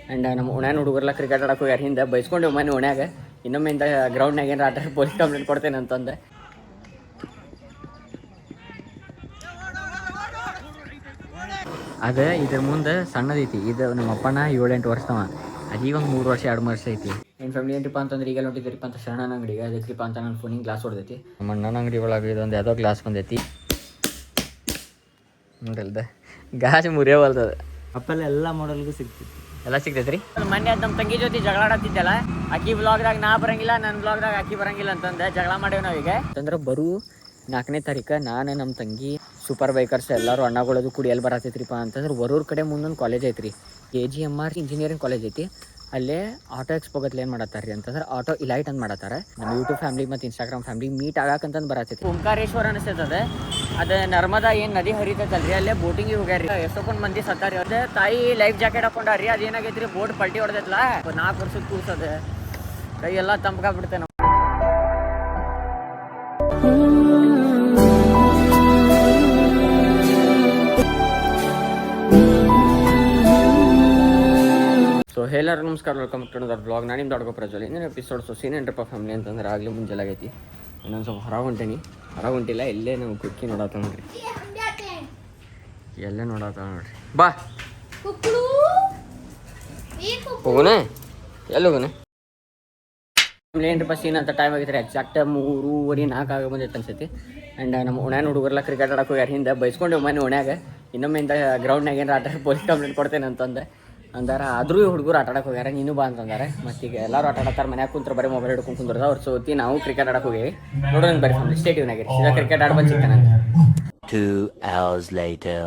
And ನಮ್ಮ ಓಣ್ಯಾನ ಹುಡುಗರ್ಲ cricket ಆಡಕ್ಕೆ ಹೋಗ್ಯಾರ ಹಿಂದೆ ಬೈಸ್ಕೊಂಡು ಮನೆ ಓಣ್ಯಾಗ ಇನ್ನೊಮ್ಮೆ ಇಂದ ಗ್ರೌಂಡ್ನಾಗ ಏನು ಆಟ ಪೊಲೀಸ್ ಕಂಪ್ಲೇಂಟ್ ಕೊಡ್ತೇನೆ ಅಂತಂದೆ. ಅದೇ ಇದ್ರ ಮುಂದೆ ಸಣ್ಣದೈತಿ, ಇದು ನಮ್ಮ ಅಪ್ಪನ 7-8 ವರ್ಷದವ, ಅದೀಗ ಒಂದು 3 ವರ್ಷ 2 ವರ್ಷ ಐತಿ. ನನ್ನ ಫ್ಯಾಮಿಲಿ ಏನ್ರಿಪ್ಪ ಅಂತಂದ್ರೆ ಈಗ ಹೊಂಟಿದ್ರಿಪ್ಪ ಅಂತ ಶರಣನ ಅಂಗಡಿಗೆ, ಅದಕ್ಕಿಪ್ಪ ಅಂತ ನನ್ನ ಫೋನಿಗೆ ಗ್ಲಾಸ್ ಹೊಡೆದೈತಿ. ನಮ್ಮ ಅಣ್ಣನ ಅಂಗಡಿ ಒಳಗೆ ಇದೊಂದು ಯಾವುದೋ ಗ್ಲಾಸ್ ಬಂದೈತಿ ನೋಡಲ್ದ, ಗಾಜ್ ಮುರಿಯವಲ್ದದ. ಅಪ್ಪಲ್ಲಿ ಎಲ್ಲ ಮಾಡಲ್ಗೂ ಸಿಗ್ತೈತಿ, ಎಲ್ಲ ಸಿಗ್ತೈತ್ರಿ. ಮೊನ್ನೆ ಅದು ನಮ್ಮ ತಂಗಿ ಜೊತೆ ಜಗಳ ಆಡತ್ತಿದ್ದಲ್ಲ, ಆಕಿ ಬ್ಲಾಗ್ದಾಗ ನಾ ಬರಂಗಿಲ್ಲ, ನನ್ನ ಬ್ಲಾಗ್ದಾಗ ಆಕಿ ಬರಂಗಿಲ್ಲ ಅಂತಂದೆ ಜಗಳ ಮಾಡೇವಿ ನಾವೀಗ. ಅಂತಂದ್ರೆ ಬರು 4ನೇ ತಾರೀಕು ನಾನು ನಮ್ಮ ತಂಗಿ ಸೂಪರ್ ಬೈಕರ್ಸ್ ಎಲ್ಲರೂ ಅಣ್ಣಗಳದು ಕೂಡಿ ಎಲ್ಲಿ ಬರತ್ತೈತ್ರಿಪ್ಪ ಅಂತಂದ್ರೆ ವರೂರ್ ಕಡೆ ಮುಂದೊಂದು ಕಾಲೇಜ್ ಐತ್ರಿ, KGMR ಇಂಜಿನಿಯರಿಂಗ್ ಕಾಲೇಜ್ ಐತಿ. ಅಲ್ಲೇ ಆಟೋ ಎಕ್ಸ್ಪೋಗತ್ಲೆ ಏನು ಮಾಡತ್ತಾರೆ ಅಂತಂದ್ರೆ ಆಟೋ ಇಲೈಟ್ ಅಂತ ಮಾಡತ್ತಾರೆ. ನಮ್ಮ ಯೂಟ್ಯೂಬ್ ಫ್ಯಾಮಿಲಿ ಮತ್ತು ಇನ್ಸ್ಟಾಗ್ರಾಮ್ ಫ್ಯಾಮಿಲಿ ಮೀಟ್ ಆಗಕ್ಕಂತಂದು ಬರತ್ತೈತಿ. ಓಂಕಾರೇಶ್ವರ ಅನಿಸ್ತದೆ, ಅದು ನರ್ಮದಾ ಏನು ನದಿ ಹರಿತೈತಲ್ರಿ, ಅಲ್ಲೇ ಬೋಟಿಂಗಿಗೆ ಹೋಗ್ಯಾರಿ. ಎಷ್ಟೊಂದು ಮಂದಿ ಸತ್ತಾರಿ. ಅದೇ ತಾಯಿ ಲೈಫ್ ಜಾಕೆಟ್ ಹಾಕೊಂಡಾರಿ, ಅದೇನಾಗೈತ್ರಿ ಬೋಟ್ ಪಲ್ಟಿ ಹೊಡೆದೈತಲ್ಲ, 4 ವರ್ಷದ ಕೂಸದೆ ಕೈ ಎಲ್ಲ ತಂಪ್ಕಾಗ್ಬಿಡ್ತೇನೆ. ಸೊ ಎಲ್ಲರೂ ನಮಸ್ಕಾರ, ವೆಲ್ಕಮ್ ಟು ದ ಬ್ಲಾಗ್. ನಾನು ನಿಮ್ಮ ದೊಡ್ಡ ಪ್ರಜ್ವಲ್. ಇನ್ನೇನು ಎಪಿಸೋಡ್ ಸೀನೇನ್ರಪ್ಪ ಫ್ಯಾಮಿಲಿ ಅಂತಂದ್ರೆ ಆಗಲಿ ಮುಂಜಾನೆ ಆಗೈತಿ. ಇನ್ನೊಂದು ಸ್ವಲ್ಪ ಹೊರ ಹೊಂಟಿಲ್ಲ, ಇಲ್ಲೇ ನಾವು ಕುಕ್ಕಿ ನೋಡತ್ತ ನೋಡ್ರಿ, ಎಲ್ಲೇ ನೋಡತ್ತ ನೋಡ್ರಿ. ಬಾ ಹೋಗೋಣ, ಎಲ್ಲಿ ಹೋಗೋಣ? ಏನರಪ್ಪ ಸೀನ್ ಅಂತ ಟೈಮ್ ಆಗೈತೆ ಎಕ್ಸಾಕ್ಟ್ 3:30-4 ಆಗ ಬಂದೈತೆ ಅನ್ಸೈತಿ. ಆ್ಯಂಡ್ ನಮ್ಮ ಓಣ್ಯಾನ ಹುಡುಗರ್ಲ ಕ್ರಿಕೆಟ್ ಆಡಕ್ಕೆ ಹೋಗ್ಯಾರ ಹಿಂದೆ ಬೈಸ್ಕೊಂಡು ಮನೆ ಓಣ್ಯಾಗ ಇನ್ನೊಮ್ಮೆ ಇಂದ ಗ್ರೌಂಡ್ನಾಗ ಏನು ಆಟ ಪೊಲೀಸ್ ಕಂಪ್ಲೇಂಟ್ ಕೊಡ್ತೇನೆ ಅಂತಂದೆ ಅಂದಾರ. ಆದರೂ ಹುಡುಗರು ಆಟ ಆಡಕ್ಕೆ ಹೋಗ್ಯಾರ, ನೀನು ಬಾ ಅಂತಂದಾರೆ. ಮತ್ತೀಗ ಎಲ್ಲರೂ ಆಟ ಆಡ್ತಾರೆ, ಮನ್ಯಾಗ ಕುಂತ್ರೆ ಬರೀ ಮೊಬೈಲ್ ಹಿಡ್ಕೊಂಡು ಕುಂದ್ರದ. ಅವ್ರು ಸೋತಿ ನಾವು ಕ್ರಿಕೆಟ್ ಆಡಕ್ಕೆ ಹೋಗಿ ನೋಡೋಣ ಬರೀ ಫ್ಯಾಮಿಲಿ ಸ್ಟೇಟಿವ್ನಾಗಿರಿ. ಸೀದಾ ಕ್ರಿಕೆಟ್ ಆಡ್ಬಂದು ಸಿಗ್ತಾನೆ. 2 hours later.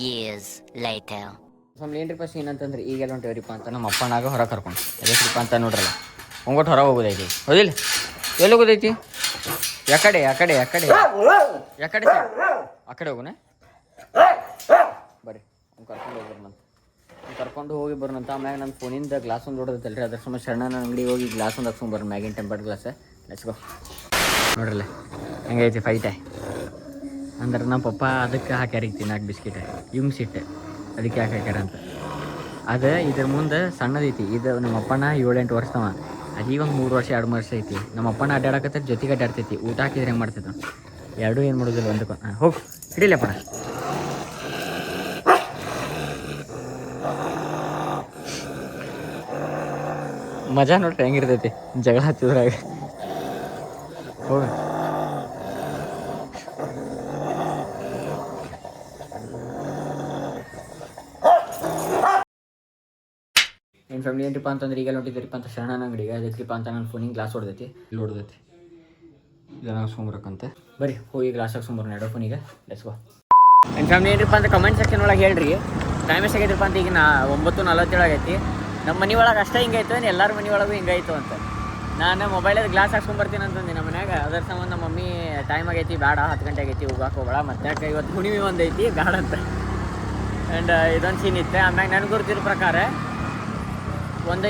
Years later. Family ಏನ್ರಿಪ್ಪ ಸೀನ್ ಅಂತಂದ್ರೆ ಈಗೆಲ್ಲ ಹೊಂಟೇವ್ರಿಪ್ಪ ಅಂತ ನಮ್ಮ ಅಪ್ಪನಾಗ ಹೊರಗೆ ಕರ್ಕೊಂಡು ಎದಕ್ರಿಪ್ಪ ಅಂತ ನೋಡ್ರಲ್ಲ, ಹೊಂಗೊಟ್ಟು ಹೊರಗೆ ಹೋಗೋದೈತಿ. ಹೌದಿಲ್ಲ? ಎಲ್ಲಿ ಹೋಗೋದೈತಿ? ಯಾಕಡೆ ಆ ಕಡೆ ಹೋಗೋಣ ಬರ್ರಿ. ಕರ್ಕೊಂಡು ಹೋಗಿ ಬರೋಣಂತ. ಆಮ್ಯಾಗ ನನ್ನ ಫೋನಿಂದ ಗ್ಲಾಸ್ ಒಂದು ಹೊಡೆದೈತಲ್ರಿ, ಅದ್ರ ಸುಮ್ಮ ಶರಣನ ಅಂಗಡಿ ಹೋಗಿ ಗ್ಲಾಸ್ ಒಂದು ಹಾಕ್ಸ್ಕೊಂಡು ಬರ್ರಿ, ಮ್ಯಾಗಿನ ಟೆಂಪರ್ಡ್ ಗ್ಲಾಸ್. Let's go. ನೋಡ್ರಲ್ಲ ಹೆಂಗೈತಿ ಫೈಟೆ ಅಂದ್ರೆ ನಮ್ಮ ಪಪ್ಪ ಅದಕ್ಕೆ ಹಾಕ್ಯಾರ ತಿನ್ನಾಕ ಬಿಸ್ಕಿಟ್ ಸಿಟ್ಟು, ಅದಕ್ಕೆ ಯಾಕೆ ಹಾಕ್ಯಾರ ಅಂತ. ಅದು ಇದ್ರ ಮುಂದೆ ಸಣ್ಣದೈತಿ, ಇದು ನಮ್ಮ ಅಪ್ಪನ 7-8 ವರ್ಷದವ, ಅದೀಗ ಒಂದು 3 ವರ್ಷ 2 ವರ್ಷ ಐತಿ. ನಮ್ಮ ಅಪ್ಪನ ಅಡ್ಡಾಡಕತ್ತ ಜೊತೆಗೆ ಅಡ್ಡಾಡ್ತೈತಿ. ಊಟ ಹಾಕಿದ್ರೆ ಹೆಂಗೆ ಮಾಡ್ತೈತೆ ಎರಡೂ ಏನು ಮಾಡೋದಿಲ್ಲ ಒಂದಕ್ಕೆ. ಹೋಗಿ ಹಿಡಿಲಪ್ಪಣ. ಮಜಾ ನೋಡ್ರಿ ಹೆಂಗಿರ್ತೈತಿ ಜಗಳ ಹತ್ತಿದ್ರಾಗ. ಹೋಗಿ ನನ್ನ ಫ್ಯಾಮಿಲಿ ಏನ್ರಿಪ್ಪ ಅಂತಂದ್ರೆ ಈಗ ಹೊಂಟಿದ್ರಿಪ್ಪ ಅಂತ ಶರಣನ ಅಂಗಡಿಗೆ, ಅದಕ್ಕಿಪ್ಪ ಅಂತ ನನ್ನ ಫೋನಿಗೆ ಗ್ಲಾಸ್ ಹೊಡೆದೈತಿ. ಇಲ್ಲಿ ಹೊಡೆದೈತಿ, ಇದನ್ನು ಹಾಕ್ಸ್ಕೊಂಬರಕ್ಕಂತೆ. ಬರೀ ಹೋಗಿ ಗ್ಲಾಸ್ ಹಾಕ್ಸ್ಕೊಂಬರೋಣ ಎರಡೋ ಫೋನಿಗೆ. Let's go. ನನ್ನ ಫ್ಯಾಮಿಲಿ ಏನ್ರಿಪ್ಪ ಅಂತ ಕಮೆಂಟ್ ಸೆಕ್ಷನ್ ಒಳಗೆ ಹೇಳ್ರಿ ಟೈಮ್ ಎಷ್ಟಾಗೈತಿಪ್ಪ ಅಂತ. ಈಗ 9:47 ಆಗೈತಿ. ನಮ್ಮ ಮನೆ ಒಳಗೆ ಅಷ್ಟೇ ಹಿಂಗಾಯ್ತು, ಎಲ್ಲರ ಮನೆ ಒಳಗೂ ಹಿಂಗಾಯ್ತು ಅಂತ. ನಾನು ಮೊಬೈಲಲ್ಲಿ ಗ್ಲಾಸ್ ಹಾಕ್ಸ್ಕೊಂಬರ್ತೀನಿ ಅಂತಂದು ನಮ್ಮ ಮನ್ಯಾಗ. ಅದರ ಸಂಬಂಧ ನಮ್ಮ ಮಮ್ಮಿ ಟೈಮ್ ಆಗೈತಿ ಬೇಡ, 10 ಗಂಟೆ ಆಗೈತಿ, ಹೋಗಕ್ಕೆ ಹೋಗಬೇಡ, ಮತ್ತೆ ಇವತ್ತು ಹುಣ್ಣಿಮೆ ಒಂದೈತಿ ಬೇಡ ಅಂತ. ಆ್ಯಂಡ್ ಇದೊಂದು ಸೀನ್ ಇತ್ತು. ಆಮ್ಯಾಗ ನನಗೆ ಗೊತ್ತಿರೋ ಪ್ರಕಾರ ಒಂದು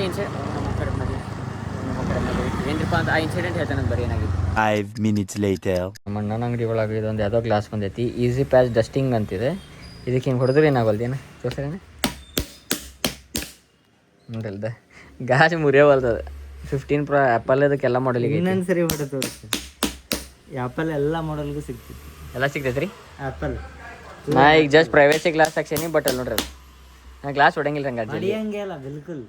ಏನ್ರಿಪ್ಪ ಅಂತ ಆ ಇನ್ಸಿಡೆಂಟ್ ಹೇಳ್ತಾನೆ ಬರೀ ಏನಾಗಿತ್ತು. 5 minutes later. ನಮ್ಮ ಅಣ್ಣನ ಅಂಗಡಿ ಒಳಗೆ ಇದೊಂದು ಯಾವುದೋ ಗ್ಲಾಸ್ ಬಂದೈತಿ, ಈಸಿ ಪ್ಯಾಚ್ ಡಸ್ಟಿಂಗ್ ಅಂತಿದೆ. ಇದಕ್ಕೆ ಹಿಂಗೆ ಹೊಡೆದ್ರೆ ಏನಾಗಲ್ದೇನು ತೋರ್ಸೇನೆ ನೋಡಲ್ದ, ಗಾಜ್ ಮುರಿಯವಲ್ದದ. 15 Pro ಆ್ಯಪಲ್ ಅದಕ್ಕೆಲ್ಲ ಮಾಡಲಿಗೆ ಇನ್ನೊಂದು ಸರಿ ಹೊಡೆ ತೋರಿಸ್ತೀನಿ. ಆ್ಯಪಲ್ ಎಲ್ಲ ಮಾಡಲ್ಗೂ ಸಿಗ್ತೈತಿ, ಎಲ್ಲ ಸಿಗ್ತೈತ್ರಿ ಆ್ಯಪಲ್. ನಾ ಈಗ ಜಸ್ಟ್ ಪ್ರೈವೇಸಿ ಗ್ಲಾಸ್ ಹಾಕ್ಸೇನಿ, ಬಟ್ ಅಲ್ಲಿ ನೋಡ್ರಿ ನಾ ಗ್ಲಾಸ್ ಹೊಡಂಗಿಲ್ಲ ಹಂಗೆ ಹಂಗೆ ಅಲ್ಲ ಬಿಲ್ಕುಲ್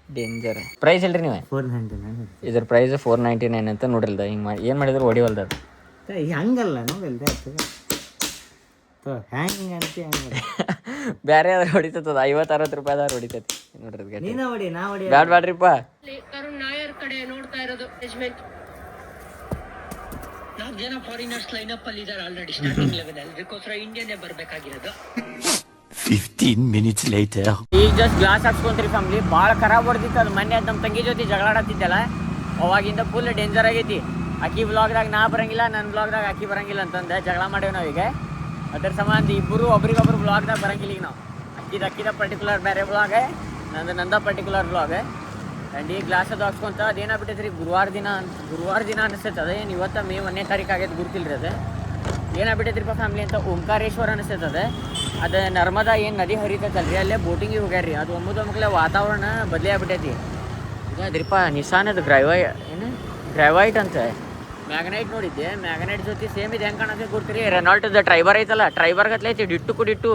ಡೇಂಜರ್. ಪ್ರೈಸ್ ಇಲ್ರಿ ನೀವು? 499. ಇದ್ರ ಪ್ರೈಸ್ 499 ಅಂತ ನೋಡಿಲ್ದ. ಹಿಂಗೆ ಮಾಡಿ ಏನು ಮಾಡಿದ್ರು ಹೊಡಿವಲ್ದ ಅದು. ಹಂಗಲ್ಲ ನೋಡಿಲ್ದೆ ಹ್ಯಾಂಗಿಂಗ್ ಅಂತ ಹಂಗೆ ಬೇರೆ ಆದ್ರೆ ಹೊಡಿತದ 50-60 ರೂಪಾಯಿದಾರು ಹೊಡಿತೈತಿ ನೋಡ್ರಿ. ನೀನ ಹೊಡಿ, ನಾ ಹೊಡಿ. ಬ್ಯಾಡ್ರಿಪ್ಪ. ಕರುಣ್ ನಾಯರ್ ಕಡೆ ನೋಡ್ತಾ ಇರೋದು 4 ಜನ ಫಾರಿನರ್ಸ್ ಲೈನಪ್ ಅಲ್ಲಿ ಇದ್ದಾರೆ ಆಲ್ರೆಡಿ ಸ್ಟಾರ್ಟಿಂಗ್ ಲೆವೆಲ್ ಅಲ್ಲಿ. ಅದಕ್ಕೋಸ್ಕರ ಇಂಡಿಯನ್ನೇ ಬರ್ಬೇಕಾಗಿರೋದು. 15 minutes later. ಈಗ ಜಸ್ಟ್ ಗ್ಲಾಸ್ ಹಾಕ್ಸ್ಕೊಂತ್ರಿ ಫ್ಯಾಮ್ಲಿ. ಭಾಳ ಖರಾಬ್ ಹೊಡೆದಿತ್ತು ಅದು. ಮೊನ್ನೆ ಅದು ನಮ್ಮ ತಂಗಿ ಜೊತೆ ಜಗಳ ಆಡತ್ತಿದ್ದಲ್ಲ, ಅವಾಗಿಂದ ಫುಲ್ ಡೇಂಜರ್ ಆಗೈತಿ. ಆಕಿ ಬ್ಲಾಗ್ದಾಗ ನಾ ಬರಂಗಿಲ್ಲ, ನನ್ನ ಬ್ಲಾಗ್ದಾಗ ಆಕಿ ಬರಂಗಿಲ್ಲ ಅಂತಂದೆ ಜಗಳ ಮಾಡೇವಿ ನಾವೀಗ. ಅದ್ರ ಸಂಬಂಧ ಇಬ್ಬರು ಒಬ್ರಿಗೊಬ್ರು ಬ್ಲಾಗ್ದಾಗ ಬರಂಗಿಲ್ಲ ಈಗ ನಾವು. ಅಕ್ಕಿದ ಪರ್ಟಿಕ್ಯುಲರ್ ಬೇರೆ blog, Nanda particular blog. And ಈ ಗ್ಲಾಸ್ ಅದು ಹಾಕ್ಸ್ಕೊಂತ ಅದೇನಾಗ್ಬಿಟ್ಟೈತೆ ರೀ, ಗುರುವಾರ ದಿನ ಅನಿಸ್ತೈತೆ. ಅದೇನು ಇವತ್ತು ಮೇ 1ನೇ ತಾರೀಕು ಆಗೈತೆ ಗುರ್ತಿಲ್ಲ ರೀ. ಅದು ಏನಾಗ್ಬಿಟ್ಟೈತ್ರಿಪ್ಪ ಫ್ಯಾಮ್ಲಿ ಅಂತ ಓಂಕಾರೇಶ್ವರ ಅನಿಸ್ತೈತೆ. ಅದು ನರ್ಮದಾ ಏನು ನದಿ ಹರಿತೈತಲ್ರಿ, ಅಲ್ಲೇ ಬೋಟಿಂಗಿಗೆ ಹೋಗ್ಯಾರ್ರಿ. ಅದು ಒಮ್ಮೆ ವಾತಾವರಣ ಬದಲೇ ಆಗ್ಬಿಟ್ಟೈತಿ. ಇದು ಅದ್ರಿಪ್ಪ ನಿಸಾನದು ಗ್ರೈವೈಟ್ ಅಂತ ಮ್ಯಾಗ್ನೈಟ್ ನೋಡಿದ್ದೆ. ಮ್ಯಾಗ್ನೈಟ್ ಜೊತೆ ಸೇಮ್ ಇದು ಹೆಂಗೆ ಕಾಣತ್ತೆ ಗೊತ್ತಿರಿ, ರೆನಾಲ್ಟದ ಟ್ರೈಬರ್ ಐತಲ್ಲ, ಟ್ರೈಬರ್ ಗತ್ಲೈತಿ ಡಿಟ್ಟು.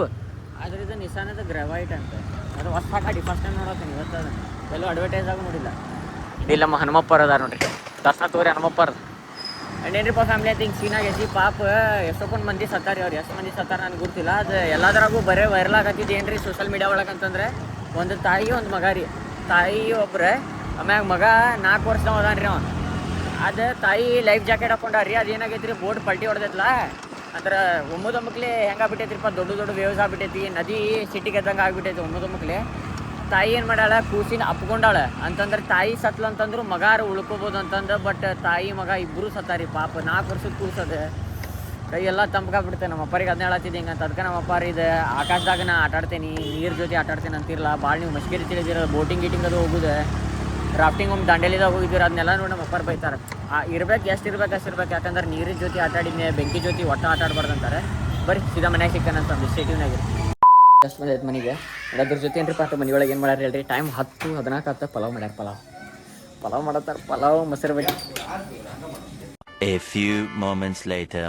ಆದ್ರೆ ಇದು ನಿಸಾನದ ಗ್ರೈವೈಟ್ ಅಂತ. ಅದು ಹೊಸ ಗಾಡಿ ಫಸ್ಟ್ ಟೈಮ್ ನೋಡತ್ತೀನಿ ಇವತ್ತು. ಅದು ಎಲ್ಲೂ ಅಡ್ವರ್ಟೈಸಾಗೂ ನೋಡಿಲ್ಲ. ಇಲ್ಲಿ ನಮ್ಮ ಹನುಮಪ್ಪರ್ ಅದ ನೋಡ್ರಿ, ದರ್ಶನ ತೋರಿ ಹನುಮಪ್ಪರ್. ಆ್ಯಂಡ್ ಏನ್ರಿಪ್ಪ ಫ್ಯಾಮ್ಲಿ ಅಂತ ಹಿಂಗೆ ಸೀನ್ ಆಗೈತಿ. ಪಾಪ ಎಷ್ಟೊಂದು ಮಂದಿ ಸತ್ತಾರಿ. ಅವ್ರು ಎಷ್ಟು ಮಂದಿ ಸತ್ತಾರ ನನಗೆ ಗೊತ್ತಿಲ್ಲ. ಅದು ಎಲ್ಲದ್ರಾಗೂ ಬರೇ ವೈರಲ್ ಆಗತ್ತಿದ್ದು ಏನ್ರಿ ಸೋಷಲ್ ಮೀಡಿಯಾ ಒಳಗೆ ಅಂತಂದ್ರೆ, ಒಂದು ತಾಯಿ ಒಂದು ಮಗ ರೀ. ತಾಯಿ ಒಬ್ರೆ, ಆಮ್ಯಾಗ ಮಗ 4 ವರ್ಷದವ ಅದಾನ್ರಿ ಅವ. ಅದು ತಾಯಿ ಲೈಫ್ ಜಾಕೆಟ್ ಹಾಕೊಂಡಾರಿ. ಅದು ಏನಾಗೈತಿ ರೀ, ಬೋಟ್ ಪಲ್ಟಿ ಹೊಡೆದೈತಲ್ಲ, ಅಂದ್ರೆ ಒಮ್ಮದೊಮ್ಮಕ್ಲೆ ಹೆಂಗಾಗ್ಬಿಟ್ಟೈತ್ರಿಪ್ಪ, ದೊಡ್ಡ ವೇವ್ಸ್ ಆಗ್ಬಿಟ್ಟೈತಿ. ನದಿ ಸಿಟಿಗೆ ಎದ್ದಂಗೆ ಆಗ್ಬಿಟ್ಟೈತಿ ಒಮ್ಮದೊಮ್ಮಕ್ಲೆ. ತಾಯಿ ಏನು ಮಾಡ್ಯಾಳ, ಕೂಸಿನ ಅಪ್ಕೊಂಡಾಳ ಅಂತಂದ್ರೆ ತಾಯಿ ಸತ್ಲು ಅಂತಂದ್ರು ಮಗಾರು ಉಳ್ಕೊಬೋದು ಅಂತಂದು. ಬಟ್ ತಾಯಿ ಮಗ ಇಬ್ಬರು ಸತ್ತಾರಿ ಪಾಪ. 4 ವರ್ಷದ ಕೂಸದ ಕೈ ಎಲ್ಲ ತಂಪ್ಕಾಗ್ಬಿಡ್ತೇನೆ. ನಮ್ಮ ಅಪ್ಪರಿಗೆ ಅದನ್ನ ಹೇಳತ್ತಿದ್ದೆ ಹಿಂಗಂತ. ಅದಕ್ಕೆ ನಮ್ಮ ಅಪ್ಪಾರ ಇದು ಆಕಾಶದಾಗ ನಾ ಆಟಾಡ್ತೇನೆ, ನೀರು ಜೊತೆ ಆಟಾಡ್ತೇನೆ ಅಂತಿರಲ್ಲ. ಭಾಳ ನೀವು ಮಸ್ಕೇರಿ ತಿಳಿದಿರ, ಬೋಟಿಂಗ್ ಅದು ಹೋಗುದು, ರಾಫ್ಟಿಂಗ್ ಒಮ್ಮೆ ದಾಂಡೇಲಿದಾಗ ಹೋಗಿದ್ದೀರ, ಅದನ್ನೆಲ್ಲ ನೋಡಿ ನಮ್ಮ ಅಪ್ಪಾರು ಬೈತಾರೆ. ಇರ್ಬೇಕು ಎಷ್ಟು ಇರ್ಬೇಕು ಅಷ್ಟಿರ್ಬೇಕು. ಯಾಕಂದ್ರೆ ನೀರಿನ ಜೊತೆ ಆಟಾಡಿದ್ನೆ, ಬೆಂಕಿ ಜೊತೆ ಒಟ್ಟು ಆಟಾಡ್ಬಾರ್ದು ಅಂತಾರೆ. ಬರೀ ಸೀದಾ ಮನ್ಯಾಗ ಸಿಕ್ಕನಂತ ಸ್ಟೇಟಿವ್ನಾಗ ಎಷ್ಟು ಮಂದಿ ಆಯ್ತು ಮನೆಗೆ. ಅದ್ರ ಜೊತೆ ಏನ್ರಿ ಪಾತ ಮನೆ ಒಳಗೆ ಏನು ಮಾಡ್ಯಾರ ಹೇಳ್ರಿ, ಟೈಮ್ 10-14 ಆತ. ಪಲಾವ್ ಮಾಡ್ಯಾರ. ಪಲಾವ್ ಮಾಡತ್ತಾರ. ಪಲಾವ್ ಮೊಸರು ಬಜ್ಜಿ. A few moments later.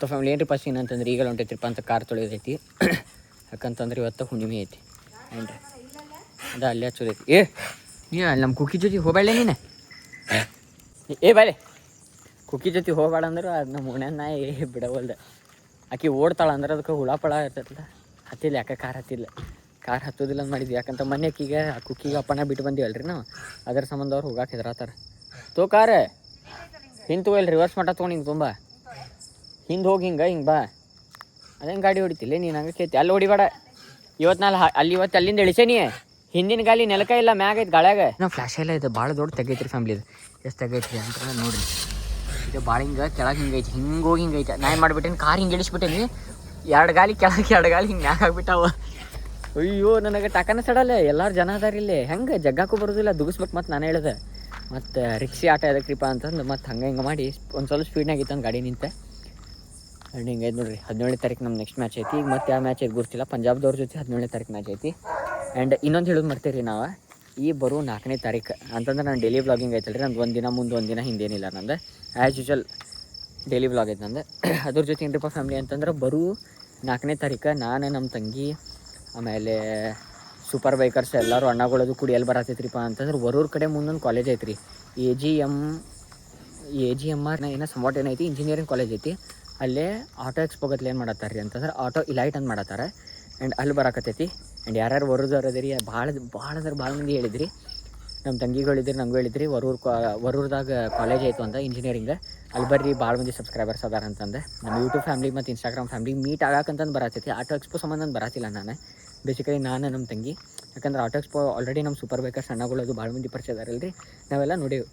Family ಏನ್ರಿ ಫಸ್ಟ್ ಏನಂತಂದ್ರೆ ಈಗ ಹೊಂಟೈತ್ರಿಪ್ಪ ಅಂತ ಕಾರ್ ತೊಳೆದೈತಿ. ಯಾಕಂತಂದ್ರೆ ಇವತ್ತು ಹುಣ್ಣಿಮೆ ಐತಿ. ಏನ್ರಿ ಅದ ಅಲ್ಲೇ ಹಚ್ಚೋದೈತಿ. ನೀ ಅಲ್ಲಿ ನಮ್ಮ ಕುಕ್ಕಿ ಜೊತೆ ಹೋಗ್ಬೇಳೆ ನೀನು. ಬಾಳೆ ಕುಕ್ಕಿ ಜೊತೆ ಹೋಗ್ಬೇಡ ಅಂದ್ರೆ ಅದು ನಮ್ಮ ಓಣ್ಯಾನ ನಾಯಿ ಬಿಡವಲ್ದೆ. ಆಕಿ ಓಡ್ತಾಳೆ ಅಂದ್ರೆ ಅದಕ್ಕೆ ಹುಳಪಳ ಇರ್ತೈತಲ್ಲ, ಹತ್ತಿಲ್ಲ. ಯಾಕೆ ಕಾರ್ ಹತ್ತಿಲ್ಲ, ಕಾರ್ ಹತ್ತೋದಿಲ್ಲ ಅಂತ ಮಾಡಿದ್ವಿ. ಯಾಕಂತ ಮೊನ್ನೆಕೀಗ ಆ ಕುಕ್ಕಿಗೆ ಅಪ್ಪನ ಬಿಟ್ಟು ಬಂದೀವಲ್ರಿ ನಾವು. ಅದರ ಸಂಬಂಧ ಅವ್ರು ಹೋಗಾಕೆ ಹೆದರಾತಾರ. ಕಾರ್ ಹಿಂದೆ ತೊಗೊಳ್ಳಿ, ರಿವರ್ಸ್ ಮಟ್ಟ ತೊಗೊಂಡು ಹಿಂಗೆ ತುಂಬ ಹಿಂದೆ ಹೋಗಿ ಹಿಂಗೆ ಬಾ. ಅದೇನು ಗಾಡಿ ಹೊಡಿತಿಲ್ಲ ನೀನು, ಹಂಗೆ ಕೇತಿ. ಅಲ್ಲಿ ಹೊಡಿಬೇಡ. ಇವತ್ತು ಅಲ್ಲಿಂದ ಇಳಿಸೇನಿ. ಹಿಂದಿನ ಗಾಲಿ ನೆಲಕ ಇಲ್ಲ, ಮ್ಯಾಗ ಐತೆ ಗಾಳ್ಯಾಗ. ನಾವು ಫ್ಲಾಶ್ ಎಲ್ಲ ಇದೆ, ಭಾಳ ದೊಡ್ಡ ತೆಗೈತ್ರಿ ಫ್ಯಾಮ್ಲಿ. ಇದು ಎಷ್ಟು ತೆಗೈತ್ರಿ ಅಂತ ನೋಡಿರಿ. ಇದು ಭಾಳ ಹಿಂಗೆ ಕೆಳಗೆ ಹಿಂಗೆ ಐತಿ, ಹಿಂಗೆ ಹೋಗಿ ಹಿಂಗೆ ಐತೆ. ನಾ ಏನು ಮಾಡಿಬಿಟ್ಟೇನಿ, ಕಾರ್ ಹಿಂಗೆ ಇಳಿಸ್ಬಿಟ್ಟೇನಿ. 2 ಗಾಲಿ ಕೆಳಗೆ, 2 ಗಾಲಿ ಹಿಂಗೆ ಮ್ಯಾಗ ಆಗ್ಬಿಟ್ಟಾವ. ಅಯ್ಯೋ ನನಗೆ ಟಕನ ಸಡಲ್ಲ. ಎಲ್ಲರೂ ಜನ ಅದಾರ ಇಲ್ಲಿ, ಹೆಂಗೆ ಜಗ್ಗಾಕು ಬರೋದಿಲ್ಲ, ದುಗಿಸ್ಬೇಕು. ಮತ್ತು ನಾನು ಹೇಳಿದೆ ಮತ್ತು ರಿಕ್ಷಿ ಆಟ ಎದಕ್ರಿಪ್ಪ ಅಂತಂದು ಮತ್ತು ಹಿಂಗೆ ಮಾಡಿ ಒಂದು ಸ್ವಲ್ಪ ಸ್ಪೀಡ್ನಾಗ ಇತ್ತಂದು ಗಾಡಿ ನಿಂತೆ. ಆ್ಯಂಡ್ ಹಿಂಗೆ ಐತೆ ನೋಡಿರಿ. 17ನೇ ತಾರೀಕು ನಮ್ಮ ನೆಕ್ಸ್ಟ್ ಮ್ಯಾಚ್ ಐತಿ. ಈಗ ಮತ್ತೆ ಯಾವ ಮ್ಯಾಚ್ ಐತೆ ಗೊತ್ತಿಲ್ಲ. ಪಂಜಾಬ್ದವ್ರ ಜೊತೆ 17ನೇ ತಾರೀಕು ಮ್ಯಾಚ್ ಐತಿ. ಆ್ಯಂಡ್ ಇನ್ನೊಂದು ಹೇಳೋದು ಮರ್ತೀರಿ ನಾವು, ಈ ಬರೋ 4ನೇ ತಾರೀಕು ಅಂತಂದ್ರೆ ನಾನು ಡೈಲಿ ವ್ಲಾಗಿಂಗ್ ಐತಲ್ಲ ರೀ. ನಂದು 1 ದಿನ ಮುಂದೆ 1 ದಿನ ಹಿಂದೇನಿಲ್ಲ. ನಂದು ಆ್ಯಸ್ ಯೂಶಲ್ ಡೈಲಿ ವ್ಲಾಗ್ ಐತೆ ನಂದು. ಅದ್ರ ಜೊತೆ ಏನ್ರಿಪ್ಪ ಫ್ಯಾಮ್ಲಿ ಅಂತಂದ್ರೆ ಬರೋ 4ನೇ ತಾರೀಕು ನಾನು, ನಮ್ಮ ತಂಗಿ, ಆಮೇಲೆ ಸೂಪರ್ ಬೈಕರ್ಸ್ ಎಲ್ಲರೂ ಅಣ್ಣಗಳದು ಕೂಡಿ ಎಲ್ಲಿ ಬರತ್ತೈತ್ರಿಪ್ಪ ಅಂತಂದ್ರೆ ವರೂರ್ ಕಡೆ ಮುಂದೊಂದು ಕಾಲೇಜ್ ಐತ್ರಿ. AGMR ಏನೋ ಸಂವಾಟ್ ಏನೈತಿ, ಇಂಜಿನಿಯರಿಂಗ್ ಕಾಲೇಜ್ ಐತಿ. ಅಲ್ಲೇ ಆಟೋ ಎಕ್ಸ್ಪೋಗತ್ಲೆ ಏನು ಮಾಡತ್ತಾರೆ ರೀ ಅಂತಂದ್ರೆ ಆಟೋ ಇಲೈಟ್ ಅಂತ ಮಾಡತ್ತಾರೆ. ಆ್ಯಂಡ್ ಅಲ್ಲಿ ಬರಾಕತ್ತೈತಿ. ಆ್ಯಂಡ್ ಯಾರ್ಯಾರು ವರೂರ್ದವ್ರು ಅದರಿ ಭಾಳ ಮಂದಿ ಹೇಳಿದ್ರಿ. ನಮ್ಮ ತಂಗಿಗಳಿದ್ರಿ, ನಂಗೂ ಹೇಳಿದ್ರಿ. ವರೂರ್ದಾಗ ಕಾಲೇಜ್ ಆಯಿತು ಅಂತ ಇಂಜಿನಿಯರಿಂಗ್. ಅಲ್ಲಿ ಬರ್ರಿ, ಭಾಳ ಮಂದಿ ಸಬ್ಸ್ಕ್ರೈಬರ್ಸ್ ಅದಾರ ಅಂತಂದೆ. ನಮ್ಮ ಯೂಟ್ಯೂಬ್ ಫ್ಯಾಮ್ಲಿ ಮತ್ತು ಇನ್ಸ್ಟಾಗ್ರಾಮ್ ಫ್ಯಾಮ್ಲಿ ಮೀಟ್ ಆಗಕ್ಕಂತಂದು ಬರತ್ತೈತಿ. ಆಟೋ ಎಕ್ಸ್ಪೋ ಸಂಬಂಧ ಬರತ್ತಿಲ್ಲ ನಾನು. ಬೇಸಿಕಲಿ ನಾನು ನಮ್ಮ ತಂಗಿ. ಯಾಕಂದ್ರೆ ಆಟೋ ಎಕ್ಸ್ಪೋ ಆಲ್ರೆಡಿ ನಮ್ಮ ಸೂಪರ್ ಬೈಕರ್ಸ್ ಅಣ್ಣಗಳದು ಭಾಳ ಮಂದಿ ಪರಿಚಯ ಅದಾರಲ್ರಿ, ನಾವೆಲ್ಲ ನೋಡೇವು.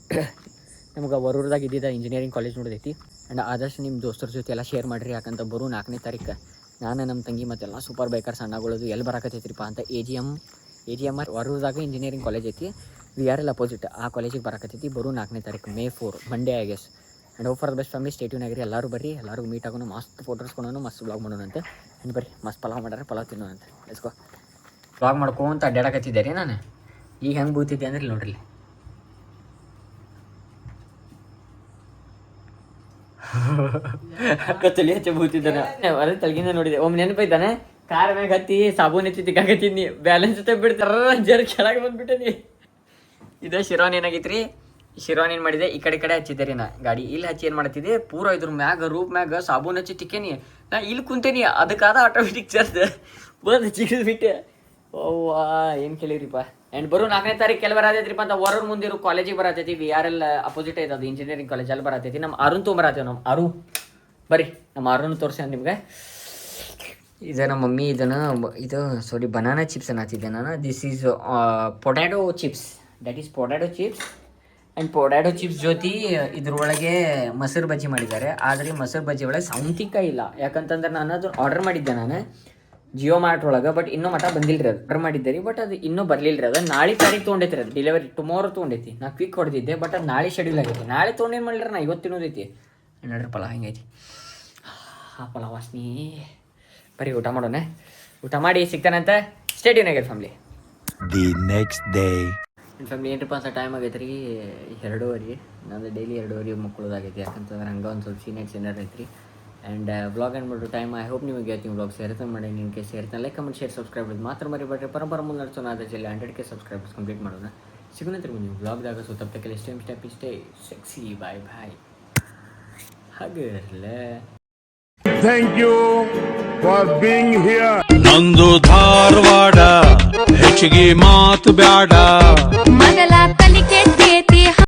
ನಮ್ಗೆ ವರೂರ್ದಾಗ ಇದ್ದಿದ್ದ ಇಂಜಿನಿಯರಿಂಗ್ ಕಾಲೇಜ್ ನೋಡಿದೈತಿ. ಆ್ಯಂಡ್ ಆದಷ್ಟು ನಿಮ್ಮ ದೋಸ್ತರ ಜೊತೆ ಎಲ್ಲ ಶೇರ್ ಮಾಡಿರಿ. ಯಾಕಂತ ಬರೋ 4ನೇ ತಾರೀಕು ನಾನು, ನಮ್ಮ ತಂಗಿ ಮತ್ತೆಲ್ಲ ಸೂಪರ್ ಬೈಕರ್ಸ್ ಅಣ್ಣಗಳದು ಎಲ್ಲಿ ಬರಾಕತ್ತೈತ್ರಿಪ್ಪ ಅಂತ AGMR ವರೂರ್ದಾಗ ಇಂಜಿನಿಯರಿಂಗ್ ಕಾಲೇಜ್ ಐತಿ. VRL ಅಪೋಸಿಟ್ ಆ ಕಾಲೇಜಿಗೆ ಬರಾಕತ್ತೈತಿ. ಬರೋ 4ನೇ ತಾರೀಕು May 4 Monday I guess. And hope for the best family. Stay tune ಆಗಿರಿ. ಎಲ್ಲರೂ ಬರ್ರಿ, ಎಲ್ಲರೂ ಮೀಟ್ ಆಗೋಣ, ಮಸ್ತ್ ಫೋಟೋಸ್ ಕೊಡೋಣ, ಮಸ್ತ್ ವ್ಲಾಗ್ ಮಾಡೋಣ ಅಂತ. ಆ್ಯಂಡ್ ಬರ್ರಿ, ಮಸ್ತ್ ಪಲಾವ್ ಮಾಡ್ಯಾರ, ಪಲಾವ್ ತಿನ್ನೋಣ ಅಂತ. Let's go. ವ್ಲಾಗ್ ಮಾಡ್ಕೊಂತ ಅಡ್ಡಾಡಕತ್ತಿದ್ದೆ ರೀ ನಾನು. ಈಗ ಹೆಂಗೆ ಬೂತಿದ್ದೆ ಅಂದ್ರೆ ಇಲ್ಲಿ ನೋಡ್ರಿ. ತಲೆ ಹಚ್ಚ ಬೂತಿದ್ದಾನೆ. ಅದೇ ತಲೆಗಿಂದ ನೋಡಿದೆ. ಒಮ್ಮೆ ನೆನಪೈತಾನೆ, ಕಾರ್ ಮ್ಯಾಗ ಹತ್ತಿ ಸಾಬೂನ್ ಎತ್ತಿ ತಿಕ್ಕಾಕತ್ತಿದ್ನಿ. ಬ್ಯಾಲೆನ್ಸ್ ಬಿಡ್ತಾರ ಜರ ಕೆಳಗೆ ಬಂದ್ಬಿಟ್ಟೇನಿ. ಇದು ಶಿರೋನ್ ಏನಾಗೈತ್ರಿ, ಶಿರೋನ್ ಏನು ಮಾಡಿದೆ, ಈ ಕಡೆ ಹಚ್ಚಿದ್ದೆ ರೀ ನಾ ಗಾಡಿ. ಇಲ್ಲಿ ಹಚ್ಚಿ ಏನು ಮಾಡ್ತಿದ್ದೆ, ಪೂರ ಇದ್ರ ಮ್ಯಾಗ ರೂಪ್ ಮ್ಯಾಗ ಸಾಬೂನ್ ಹಚ್ಚಿ ತಿಕ್ಕೇನಿ. ನಾ ಇಲ್ಲಿ ಕುಂತೇನಿ, ಅದಕ್ಕಾದ ಆಟೋಮೆಟಿಕ್ ಚಾರ್ಜ್ ಬಂದು ಚಿಗಿದ್ಬಿಟ್ಟೆ. ಓವ್ವಾ ಏನು ಕೇಳಿರಿಪ್ಪ. ಆ್ಯಂಡ್ ಬರೋ 4ನೇ ತಾರೀಕು ಎಲ್ಲಿ ಬರತೈತ್ರಿಪ್ಪ ಅಂತ ಹೊರ ಮುಂದಿರೋ ಕಾಲೇಜಿಗೆ ಬರತೈತಿ VRL ಅಪೋಸಿಟ್ ಐತೆ ಅದು ಇಂಜಿನಿಯರಿಂಗ್ ಕಾಲೇಜ್ ಅಲ್ಲಿ ಬರತೈತಿ. ನಮ್ಮ ಅರುಣ್ ತೊಗೊಂಬರತ್ತೇವೆ. ನಮ್ಮ ಬರ್ರಿ ನಮ್ಮ ಅರುಣ್ ತೋರಿಸಿ ನಿಮ್ಗೆ. ಇದು ನಮ್ಮ ಮಮ್ಮಿ ಇದು ಸಾರಿ ಬನಾನಾ ಚಿಪ್ಸ್ ಅನ್ನತ್ತಿದ್ದೆ ನಾನು. This is potato chips, that is potato chips. And potato chips ಜೊತೆ ಇದ್ರೊಳಗೆ ಮೊಸರು ಬಜ್ಜಿ ಮಾಡಿದ್ದಾರೆ. ಆದರೆ ಮೊಸರು ಬಜ್ಜಿ ಒಳಗೆ ಸೌಂತಿಕಾಯಿ ಇಲ್ಲ. ಯಾಕಂತಂದ್ರೆ ನಾನು ಅದು ಆರ್ಡರ್ ಮಾಡಿದ್ದೆ ನಾನು ಜಿಯೋ ಮಾರ್ಟ್ ಒಳಗೆ. ಬಟ್ ಇನ್ನೂ ಮಟ್ಟ ಬಂದಿಲ್ಲ ರೀ. ಅದು ಆರ್ಡರ್ ಮಾಡಿದ್ದೆ ರೀ, ಬಟ್ ಅದು ಇನ್ನೂ ಬರಲಿಲ್ಲ ರೀ. ಅದು ನಾಳೆ ತಾರೀಕು ತೊಗೊಂಡೈತಿ ರೀ. ಅದು ಡೆಲಿವರಿ ಟುಮಾರೋ ತೊಗೊಂಡೈತಿ. ನಾ ಕ್ವಿಕ್ ಹೊಡೆದಿದ್ದೆ, ಬಟ್ ಅದು ನಾಳೆ ಶೆಡ್ಯೂಲ್ ಆಗೈತಿ. ನಾಳೆ ತೊಗೊಂಡೇನು ಮಾಡಿಲ್ಲ, ನಾ ಇವತ್ತು ತಿನ್ನೋದೈತಿ. ನೋಡ್ರಿ ಪಲಾವ್ ಹಿಂಗೈತಿ. ಪಲಾವ್ ವಾಸನೆ. ಬರೀ ಊಟ ಮಾಡೋಣ. ಊಟ ಮಾಡಿ ಸಿಗ್ತಾನಂತ. ಸ್ಟೇಡಿಯನ್ ಆಗೈತೆ family. The next day. Family ಏನಪ್ಪ ಅಂತ ಟೈಮ್ ಆಗೈತೆ ರೀ 2:30. ನಂದು ಡೈಲಿ 2:30 ಮಕ್ಕಳದಾಗೈತಿ. ಯಾಕಂತಂದ್ರೆ ಹಂಗೆ ಒಂದು ಸ್ವಲ್ಪ ಸೀನಿಯರ್ ಐತ್ರಿ. ಆ್ಯಂಡ್ ವ್ಲಾಗ್ ಏನು ಮಾಡೋದು ಟೈಮ್. ಐ ಹೋಪ್ ನಿಮಗೆ ಹೇಳ್ತೀನಿ ವ್ಲಾಗ್ ಸೇರ್ತಾನೆ ಮಾಡಿ. ನಿನ್ನ ಕೇಸ್ ಸೇರ್ತಾನೆ. ಲೈಕ್ ಕಮೆಂಟ್ ಶೇರ್ ಸಬ್ಸ್ಕ್ರೈಬ್ ಮಾತ್ರ ಮರಿಬೇಡ್ರಿ. ಪರಂಪರ ಮುಂದೆ ನಡೆಸೋಣ. ಅದ್ರ ಜೊತೆ 100K ಸಬ್ಸ್ಕ್ರೈಬರ್ಸ್ ಕಂಪ್ಲೀಟ್ ಮಾಡೋಣ. ಸಿಗೋಣಂತ್ರಿ ನೀವು ವ್ಲಾಗ್ದಾಗ. ಸೊ ತಪ್ಪಕ್ಕೆ ಸ್ಟೆಪ್ ಇಷ್ಟೇ ಸೆಕ್ಸಿ. Bye bye. ಹಾಗಿರಲೇ. Thank you for being here. ನಂದು ಧಾರವಾಡ ಹೆಚ್ಚಿಗೆ ಮಾತು ಬ್ಯಾಡ.